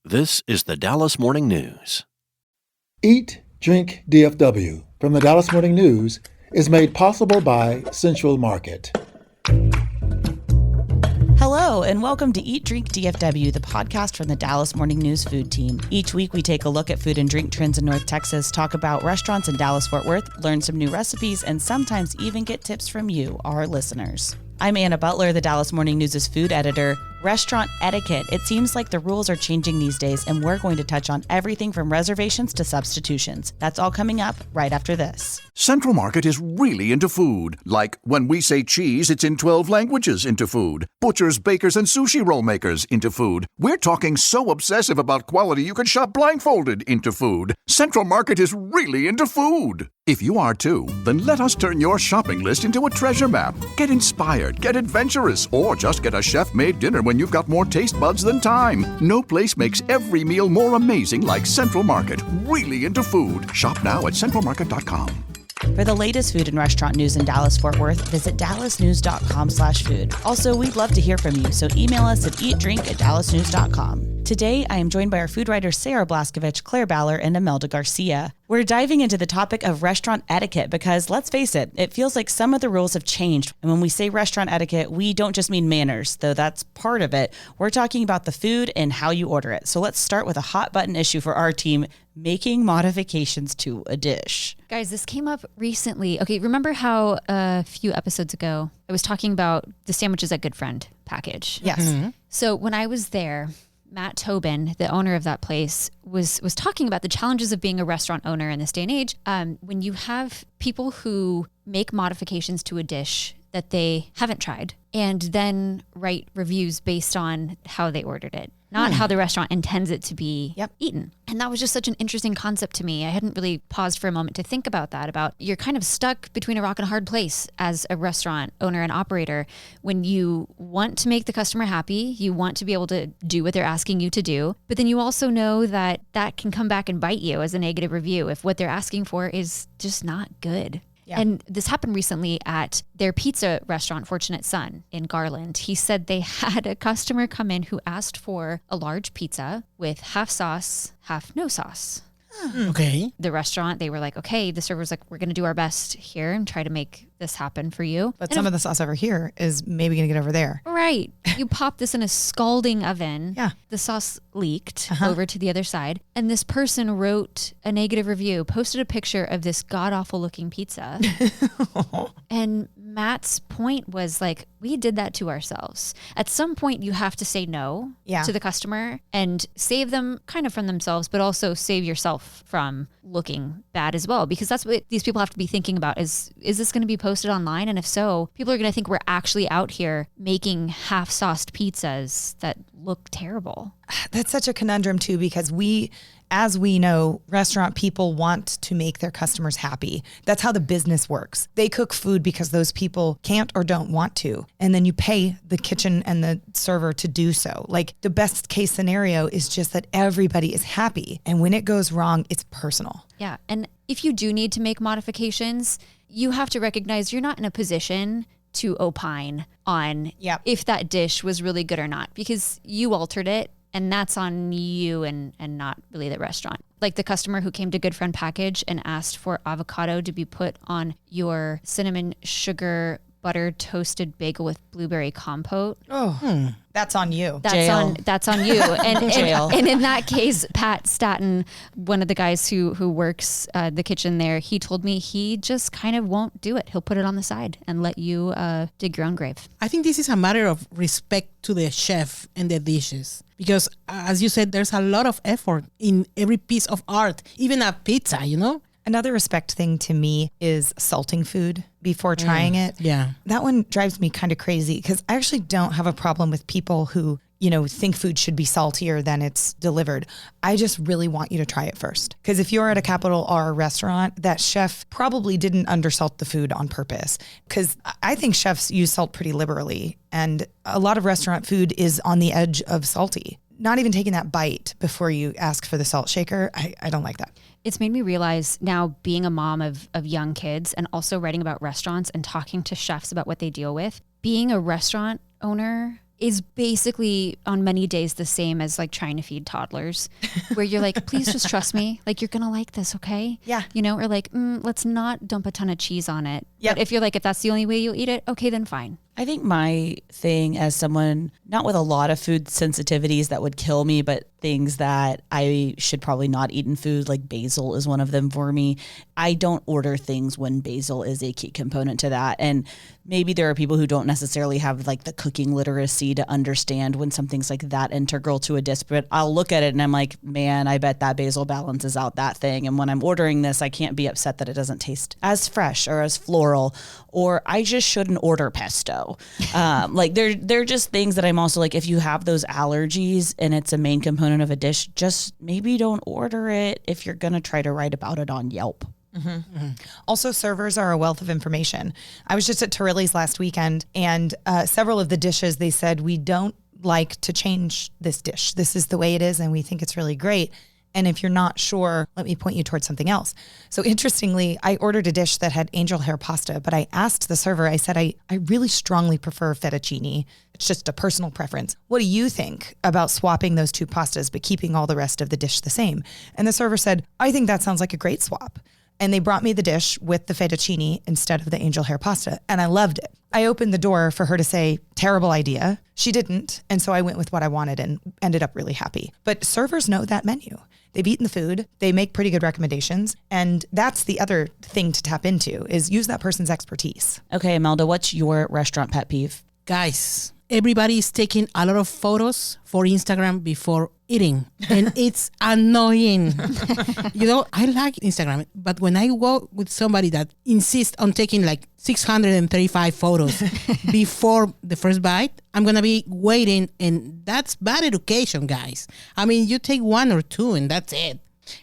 This is the Dallas Morning News. Eat, Drink, DFW from the Dallas Morning News is made possible by Central Market. Hello, and welcome to Eat, Drink, DFW, the podcast from the Dallas Morning News food team. Each week, we take a look at food and drink trends in North Texas, talk about restaurants in Dallas-Fort Worth, learn some new recipes, and sometimes even get tips from you, our listeners. I'm Anna Butler, the Dallas Morning News' food editor. Restaurant etiquette. It seems like the rules are changing these days, and we're going to touch on everything from reservations to substitutions. That's all coming up right after this. Central Market is really into food. Like when we say cheese, it's in 12 languages into food. Butchers, bakers, and sushi roll makers into food. We're talking so obsessive about quality you can shop blindfolded into food. Central Market is really into food. If you are too, then let us turn your shopping list into a treasure map. Get inspired, get adventurous, or just get a chef-made dinner when you've got more taste buds than time. No place makes every meal more amazing like Central Market. Really into food. Shop now at centralmarket.com. For the latest food and restaurant news in Dallas-Fort Worth, visit dallasnews.com/food. Also, we'd love to hear from you, so email us at eatdrink@dallasnews.com. Today, I am joined by our food writers Sarah Blaskovich, Claire Baller, and Imelda Garcia. We're diving into the topic of restaurant etiquette because, let's face it, it feels like some of the rules have changed. And when we say restaurant etiquette, we don't just mean manners, though that's part of it. We're talking about the food and how you order it. So let's start with a hot button issue for our team, making modifications to a dish. Guys, this came up recently. Okay, remember how a few episodes ago I was talking about the sandwiches at Good Friend package? Yes. Mm-hmm. So when I was there, Matt Tobin, the owner of that place, was talking about the challenges of being a restaurant owner in this day and age. When you have people who make modifications to a dish that they haven't tried and then write reviews based on how they ordered it, not how the restaurant intends it to be eaten. And that was just such an interesting concept to me. I hadn't really paused for a moment to think about that, about you're kind of stuck between a rock and a hard place as a restaurant owner and operator. When you want to make the customer happy, you want to be able to do what they're asking you to do, but then you also know that that can come back and bite you as a negative review if what they're asking for is just not good. Yeah. And this happened recently at their pizza restaurant, Fortunate Son in Garland. He said they had a customer come in who asked for a large pizza with half sauce, half no sauce. Okay. The restaurant, they were like, okay, the server was like, we're going to do our best here and try to make this happen for you. But some of the sauce over here is maybe going to get over there. Right. You pop this in a scalding oven. Yeah. The sauce leaked over to the other side. And this person wrote a negative review, posted a picture of this god-awful looking pizza. And Matt's point was like, we did that to ourselves. At some point, you have to say no to the customer and save them kind of from themselves, but also save yourself from looking bad as well. Because that's what these people have to be thinking about is this going to be posted online? And if so, people are going to think we're actually out here making half-sauced pizzas that look terrible. That's such a conundrum too, because as we know, restaurant people want to make their customers happy. That's how the business works. They cook food because those people can't or don't want to. And then you pay the kitchen and the server to do so. Like, the best case scenario is just that everybody is happy. And when it goes wrong, it's personal. Yeah. And if you do need to make modifications, you have to recognize you're not in a position to opine on if that dish was really good or not, because you altered it. And that's on you and not really the restaurant. Like the customer who came to Good Friend Package and asked for avocado to be put on your cinnamon sugar butter toasted bagel with blueberry compote. Oh, that's on you. That's on you. And in that case, Pat Staten, one of the guys who works the kitchen there, he told me he just kind of won't do it. He'll put it on the side and let you dig your own grave. I think this is a matter of respect to the chef and the dishes. Because as you said, there's a lot of effort in every piece of art, even a pizza, you know? Another respect thing to me is salting food before trying it. Yeah. That one drives me kind of crazy because I actually don't have a problem with people who, think food should be saltier than it's delivered. I just really want you to try it first. Because if you're at a capital R restaurant, that chef probably didn't undersalt the food on purpose. Because I think chefs use salt pretty liberally. And a lot of restaurant food is on the edge of salty. Not even taking that bite before you ask for the salt shaker, I don't like that. It's made me realize now, being a mom of young kids and also writing about restaurants and talking to chefs about what they deal with, being a restaurant owner is basically on many days the same as like trying to feed toddlers, where you're like, please just trust me. Like, you're going to like this, okay? Yeah. You know, or like, let's not dump a ton of cheese on it. Yep. But if you're like, if that's the only way you'll eat it, okay, then fine. I think my thing as someone not with a lot of food sensitivities that would kill me, but things that I should probably not eat in food, like basil is one of them for me. I don't order things when basil is a key component to that. And maybe there are people who don't necessarily have like the cooking literacy to understand when something's like that integral to a dish, but I'll look at it and I'm like, man, I bet that basil balances out that thing. And when I'm ordering this, I can't be upset that it doesn't taste as fresh or as floral, or I just shouldn't order pesto. Like they're just things that I'm also like, if you have those allergies and it's a main component of a dish, just maybe don't order it if you're going to try to write about it on Yelp. Also, servers are a wealth of information. I was just at Torelli's last weekend, and several of the dishes, they said, we don't like to change this dish. This is the way it is, and we think it's really great. And if you're not sure, let me point you towards something else. So interestingly, I ordered a dish that had angel hair pasta, but I asked the server, I said, I really strongly prefer fettuccine. It's just a personal preference. What do you think about swapping those two pastas, but keeping all the rest of the dish the same? And the server said, I think that sounds like a great swap. And they brought me the dish with the fettuccine instead of the angel hair pasta. And I loved it. I opened the door for her to say, terrible idea. She didn't. And so I went with what I wanted and ended up really happy. But servers know that menu. They've eaten the food. They make pretty good recommendations. And that's the other thing to tap into is use that person's expertise. Okay, Imelda, what's your restaurant pet peeve? Guys, everybody is taking a lot of photos for Instagram before eating, and it's annoying. You know, I like Instagram, but when I go with somebody that insists on taking like 635 photos before the first bite, I'm going to be waiting, and that's bad education, guys. I mean, you take one or two and that's it.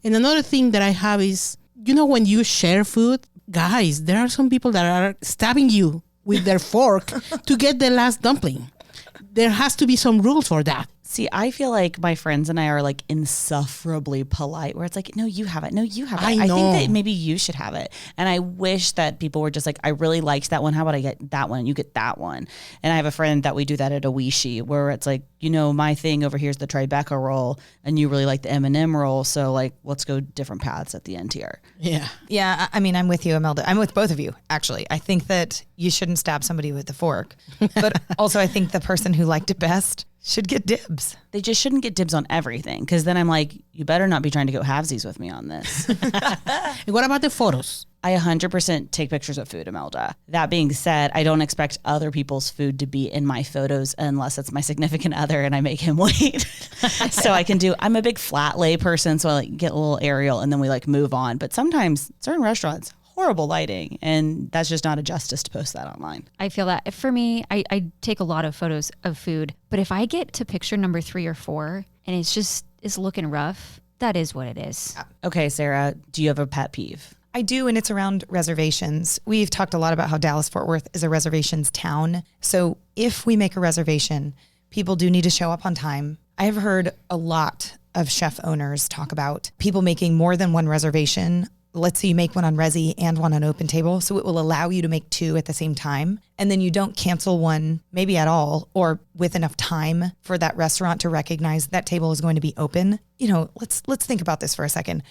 And another thing that I have is, you know, when you share food, guys, there are some people that are stabbing you with their fork to get the last dumpling. There has to be some rules for that. See, I feel like my friends and I are like insufferably polite, where it's like, no, you have it. No, you have it. I know. think that maybe you should have it. And I wish that people were just like, I really liked that one. How about I get that one? You get that one. And I have a friend that we do that at Oishi, where it's like, you know, my thing over here is the Tribeca roll, and you really like the M&M roll. So like, let's go different paths at the end here. Yeah. Yeah, I mean, I'm with you, Imelda. I'm with both of you, actually. I think that you shouldn't stab somebody with the fork. But also, I think the person who liked it best should get dibs. They just shouldn't get dibs on everything, because then I'm like, you better not be trying to go halvesies with me on this. And what about the photos? I 100% take pictures of food, Imelda. That being said, I don't expect other people's food to be in my photos unless it's my significant other and I make him wait. So I'm a big flat lay person, so I like get a little aerial and then we like move on. But sometimes certain restaurants, horrible lighting, and that's just not a justice to post that online. I feel that for me, I take a lot of photos of food, but if I get to picture number 3 or 4 and it's looking rough, that is what it is. Okay, Sarah, do you have a pet peeve? I do, and it's around reservations. We've talked a lot about how Dallas-Fort Worth is a reservations town. So if we make a reservation, people do need to show up on time. I have heard a lot of chef owners talk about people making more than one reservation. Let's say you make one on Resi and one on Open Table. So it will allow you to make 2 at the same time. And then you don't cancel one maybe at all, or with enough time for that restaurant to recognize that table is going to be open. You know, let's think about this for a second.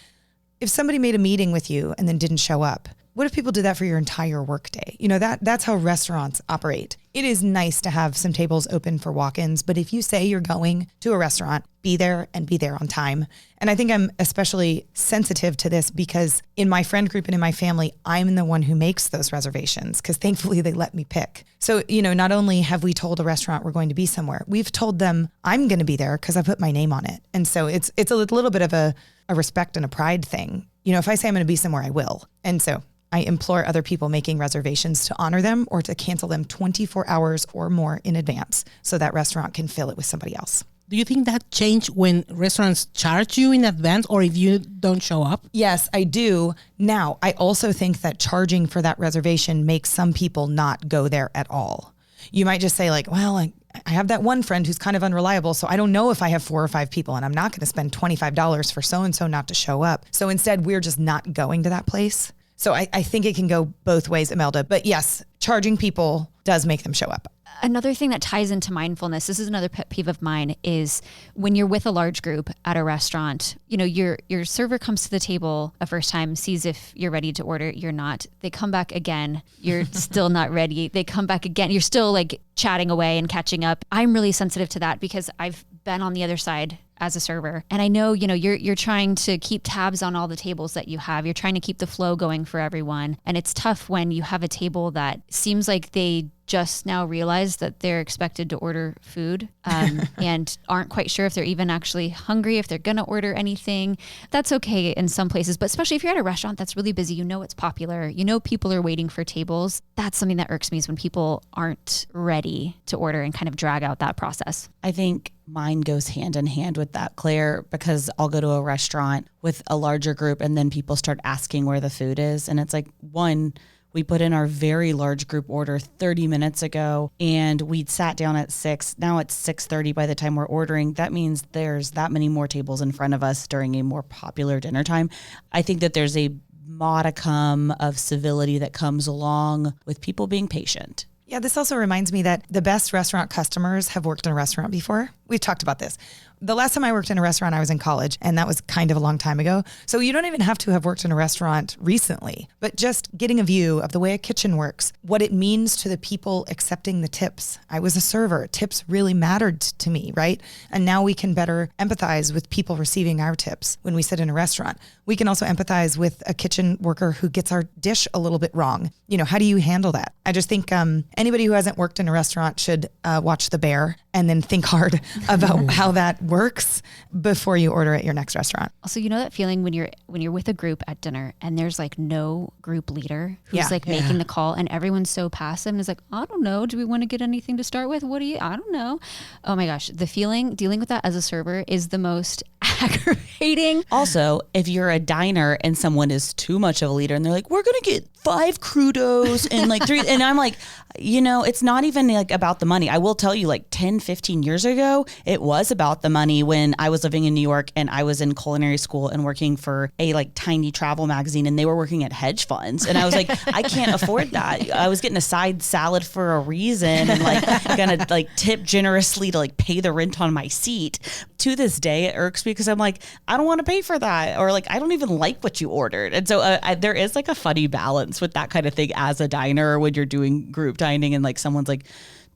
If somebody made a meeting with you and then didn't show up, what if people did that for your entire workday? You know, that's how restaurants operate. It is nice to have some tables open for walk-ins, but if you say you're going to a restaurant, be there and be there on time. And I think I'm especially sensitive to this because in my friend group and in my family, I'm the one who makes those reservations because thankfully they let me pick. So, you know, not only have we told a restaurant we're going to be somewhere, we've told them I'm going to be there because I put my name on it. And so it's a little bit of a respect and a pride thing. You know, if I say I'm going to be somewhere, I will. And so I implore other people making reservations to honor them or to cancel them 24 hours or more in advance so that restaurant can fill it with somebody else. Do you think that changed when restaurants charge you in advance or if you don't show up? Yes, I do. Now, I also think that charging for that reservation makes some people not go there at all. You might just say like, well, I have that one friend who's kind of unreliable, so I don't know if I have 4 or 5 people and I'm not going to spend $25 for so-and-so not to show up. So instead, we're just not going to that place. So I think it can go both ways, Imelda. But yes, charging people does make them show up. Another thing that ties into mindfulness, this is another pet peeve of mine, is when you're with a large group at a restaurant, your server comes to the table a first time, sees if you're ready to order, you're not. They come back again, you're still not ready. They come back again, you're still like chatting away and catching up. I'm really sensitive to that because I've been on the other side as a server. And I know, you're trying to keep tabs on all the tables that you have. You're trying to keep the flow going for everyone. And it's tough when you have a table that seems like they just now realize that they're expected to order food and aren't quite sure if they're even actually hungry, if they're going to order anything. That's okay in some places, but especially if you're at a restaurant that's really busy, it's popular, people are waiting for tables. That's something that irks me is when people aren't ready to order and kind of drag out that process. I think mine goes hand in hand with that, Claire, because I'll go to a restaurant with a larger group and then people start asking where the food is. And it's like, one, we put in our very large group order 30 minutes ago and we'd sat down at 6. Now it's 6:30 by the time we're ordering. That means there's that many more tables in front of us during a more popular dinner time. I think that there's a modicum of civility that comes along with people being patient. Yeah, this also reminds me that the best restaurant customers have worked in a restaurant before. We've talked about this. The last time I worked in a restaurant, I was in college, and that was kind of a long time ago. So you don't even have to have worked in a restaurant recently, but just getting a view of the way a kitchen works, what it means to the people accepting the tips. I was a server. Tips really mattered to me, right? And now we can better empathize with people receiving our tips when we sit in a restaurant. We can also empathize with a kitchen worker who gets our dish a little bit wrong. How do you handle that? I just think anybody who hasn't worked in a restaurant should watch The Bear and then think hard about how that works before you order at your next restaurant. Also, that feeling when you're with a group at dinner and there's like no group leader who's making the call and everyone's so passive and is like, I don't know, do we want to get anything to start with? I don't know. Oh my gosh, the feeling dealing with that as a server is the most aggravating. Also, if you're a diner and someone is too much of a leader and they're like, we're going to get 5 crudos and like 3, and I'm like, it's not even like about the money. I will tell you, like 10, 15 years ago, it was about the money when I was living in New York and I was in culinary school and working for a like tiny travel magazine and they were working at hedge funds. And I was like, I can't afford that. I was getting a side salad for a reason and like gonna like tip generously to like pay the rent on my seat. To this day, it irks me because I'm like, I don't want to pay for that. Or like, I don't even like what you ordered. And so there is like a funny balance with that kind of thing as a diner when you're doing group dining and like someone's like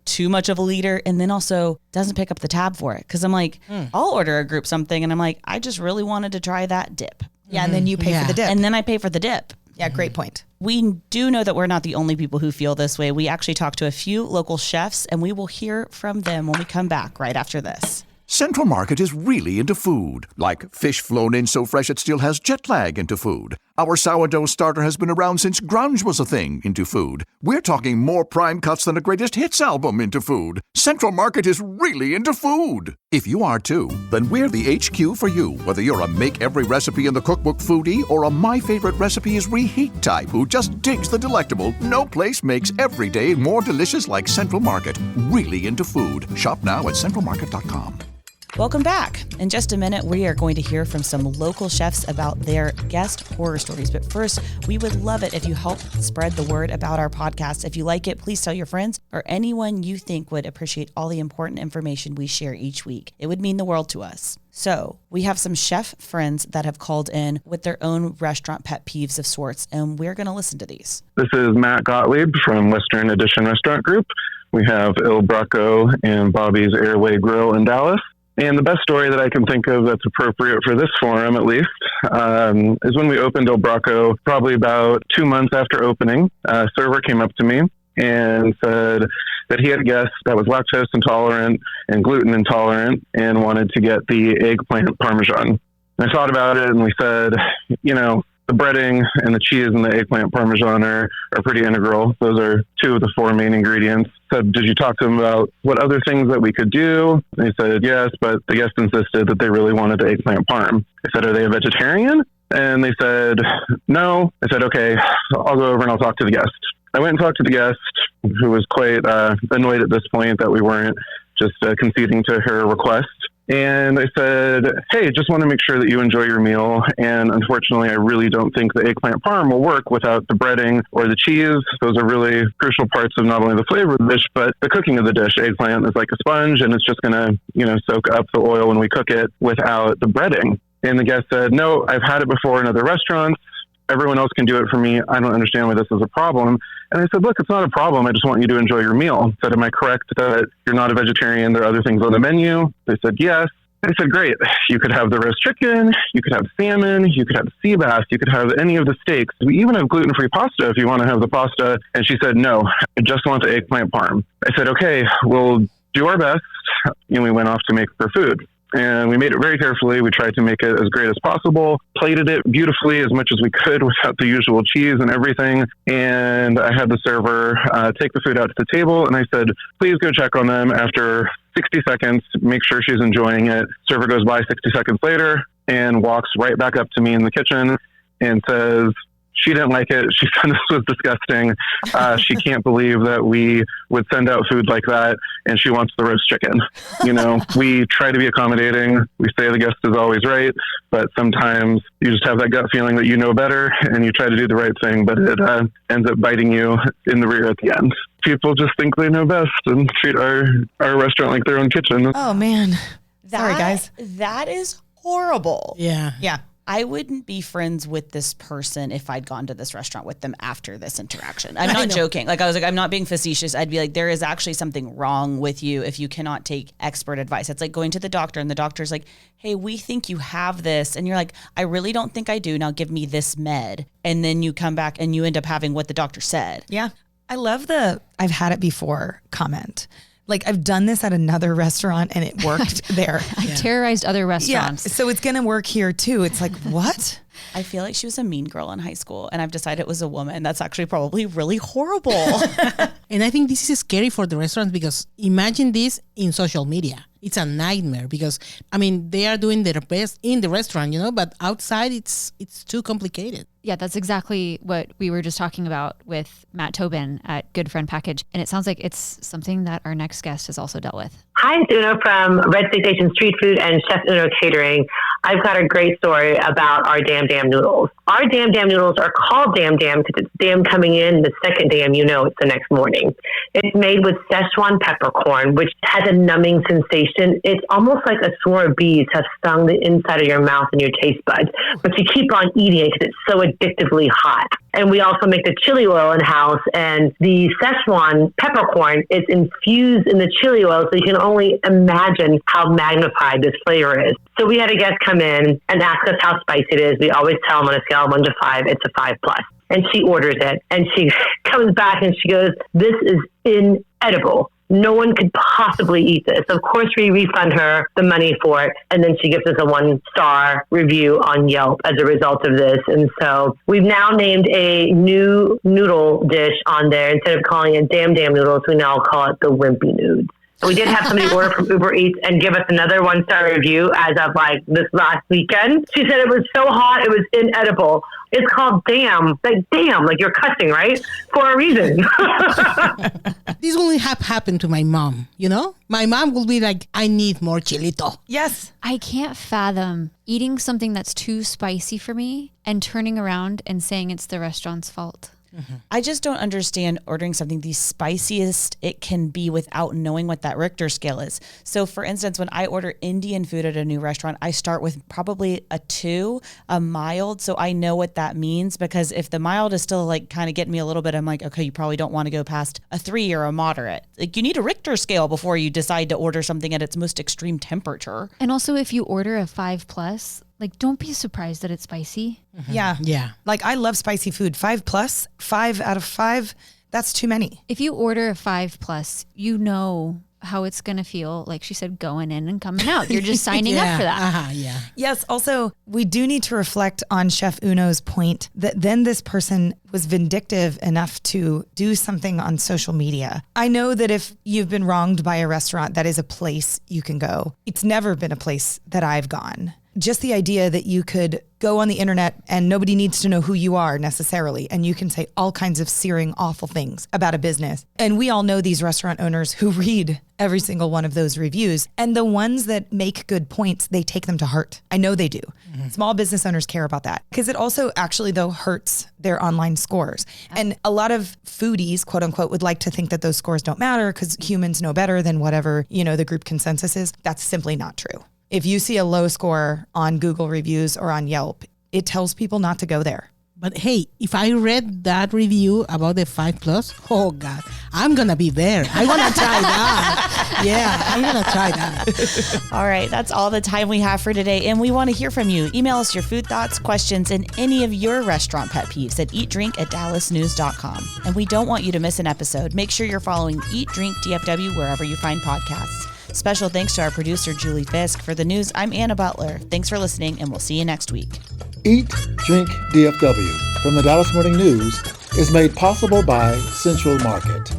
too much of a leader and then also doesn't pick up the tab for it. Cause I'm like, I'll order a group something and I'm like, I just really wanted to try that dip. Yeah. And then you pay for the dip. And then I pay for the dip. Yeah, great point. We do know that we're not the only people who feel this way. We actually talked to a few local chefs and we will hear from them when we come back right after this. Central Market is really into food, like fish flown in so fresh it still has jet lag into food. Our sourdough starter has been around since grunge was a thing into food. We're talking more prime cuts than a greatest hits album into food. Central Market is really into food. If you are too, then we're the HQ for you. Whether you're a make every recipe in the cookbook foodie or a my favorite recipe is reheat type who just digs the delectable, no place makes every day more delicious like Central Market. Really into food. Shop now at centralmarket.com. Welcome back. In just a minute, we are going to hear from some local chefs about their guest horror stories. But first, we would love it if you help spread the word about our podcast. If you like it, please tell your friends or anyone you think would appreciate all the important information we share each week. It would mean the world to us. So we have some chef friends that have called in with their own restaurant pet peeves of sorts, and we're going to listen to these. This is Matt Gottlieb from Western Edition Restaurant Group. We have Il Bracco and Bobby's Airway Grill in Dallas. And the best story that I can think of that's appropriate for this forum, at least, is when we opened Il Bracco, probably about 2 months after opening. A server came up to me and said that he had a guest that was lactose intolerant and gluten intolerant and wanted to get the eggplant parmesan. And I thought about it and we said, the breading and the cheese and the eggplant parmesan are pretty integral. Those are 2 of the 4 main ingredients. Said, did you talk to them about what other things that we could do? And he said, yes, but the guest insisted that they really wanted the eggplant parm. I said, are they a vegetarian? And they said, no. I said, okay, I'll go over and I'll talk to the guest. I went and talked to the guest, who was quite annoyed at this point that we weren't just conceding to her request. And I said, hey, just want to make sure that you enjoy your meal. And unfortunately, I really don't think the eggplant parm will work without the breading or the cheese. Those are really crucial parts of not only the flavor of the dish, but the cooking of the dish. Eggplant is like a sponge, and it's just going to, soak up the oil when we cook it without the breading. And the guest said, no, I've had it before in other restaurants. Everyone else can do it for me. I don't understand why this is a problem. And I said, look, it's not a problem. I just want you to enjoy your meal. I said, am I correct that you're not a vegetarian? There are other things on the menu. They said, yes. I said, great. You could have the roast chicken. You could have salmon. You could have sea bass. You could have any of the steaks. We even have gluten-free pasta if you want to have the pasta. And she said, no, I just want the eggplant parm. I said, okay, we'll do our best. And we went off to make her food. And we made it very carefully. We tried to make it as great as possible, plated it beautifully as much as we could without the usual cheese and everything. And I had the server take the food out to the table. And I said, please go check on them after 60 seconds, make sure she's enjoying it. Server goes by 60 seconds later and walks right back up to me in the kitchen and says, she didn't like it. She said this was disgusting. She can't believe that we would send out food like that, and she wants the roast chicken. We try to be accommodating. We say the guest is always right, but sometimes you just have that gut feeling that you know better, and you try to do the right thing, but it ends up biting you in the rear at the end. People just think they know best and treat our restaurant like their own kitchen. Oh, man. Sorry, guys. That is horrible. Yeah. Yeah. I wouldn't be friends with this person if I'd gone to this restaurant with them after this interaction. I'm not joking. I'm not being facetious. I'd be like, there is actually something wrong with you if you cannot take expert advice. It's like going to the doctor and the doctor's like, hey, we think you have this. And you're like, I really don't think I do. Now give me this med. And then you come back and you end up having what the doctor said. Yeah. I love the I've had it before comment. Like, I've done this at another restaurant and it worked there. I terrorized other restaurants. Yeah, so it's going to work here too. It's like, what? I feel like she was a mean girl in high school and I've decided it was a woman. That's actually probably really horrible. And I think this is scary for the restaurants because imagine this in social media. It's a nightmare because, they are doing their best in the restaurant, but outside it's too complicated. Yeah, that's exactly what we were just talking about with Matt Tobin at Good Friend Package. And it sounds like it's something that our next guest has also dealt with. Hi, it's Uno from Red State Station Street Food and Chef Uno Catering. I've got a great story about our Damn noodles. Our Damn noodles are called Damn because it's damn coming in. The second damn, it's the next morning. It's made with Szechuan peppercorn, which has a numbing sensation. It's almost like a swarm of bees have stung the inside of your mouth and your taste buds, but you keep on eating it because it's so addictively hot. And we also make the chili oil in-house, and the Szechuan peppercorn is infused in the chili oil, so you can only imagine how magnified this flavor is. So we had a guest come in and ask us how spicy it is. We always tell them on a scale of 1 to 5, it's a 5+. And she orders it, and she comes back and she goes, this is inedible. No one could possibly eat this. Of course, we refund her the money for it. And then she gives us a 1-star review on Yelp as a result of this. And so we've now named a new noodle dish on there. Instead of calling it Damn noodles, we now call it the Wimpy Nudes. We did have somebody order from Uber Eats and give us another 1-star review as of this last weekend. She said it was so hot, it was inedible. It's called damn, like you're cussing, right? For a reason. This only happened to my mom, My mom will be like, I need more chilito. Yes. I can't fathom eating something that's too spicy for me and turning around and saying it's the restaurant's fault. Mm-hmm. I just don't understand ordering something the spiciest it can be without knowing what that Richter scale is. So for instance, when I order Indian food at a new restaurant, I start with probably a 2, a mild. So I know what that means, because if the mild is still kind of getting me a little bit, I'm like, okay, you probably don't want to go past a 3 or a moderate. You need a Richter scale before you decide to order something at its most extreme temperature. And also if you order a 5+, don't be surprised that it's spicy. Mm-hmm. Yeah. Yeah. I love spicy food. 5+, 5 out of 5, that's too many. If you order a 5+, you know how it's going to feel, like she said, going in and coming out. You're just signing up for that. Yeah. Yes. Also, we do need to reflect on Chef Uno's point that then this person was vindictive enough to do something on social media. I know that if you've been wronged by a restaurant, that is a place you can go. It's never been a place that I've gone. just the idea that you could go on the internet and nobody needs to know who you are necessarily. And you can say all kinds of searing, awful things about a business. And we all know these restaurant owners who read every single one of those reviews. And the ones that make good points, they take them to heart. I know they do. Small business owners care about that because it also actually, though, hurts their online scores. And a lot of foodies, quote unquote, would like to think that those scores don't matter because humans know better than whatever, the group consensus is. That's simply not true. If you see a low score on Google reviews or on Yelp, it tells people not to go there. But hey, if I read that review about the 5+, oh God, I'm going to be there. I want to try that. Yeah, I'm going to try that. All right, that's all the time we have for today, and we want to hear from you. Email us your food thoughts, questions, and any of your restaurant pet peeves at eatdrink@dallasnews.com. And we don't want you to miss an episode. Make sure you're following Eat Drink DFW wherever you find podcasts. Special thanks to our producer, Julie Fisk. For the news, I'm Anna Butler. Thanks for listening, and we'll see you next week. Eat, Drink, DFW from the Dallas Morning News is made possible by Central Market.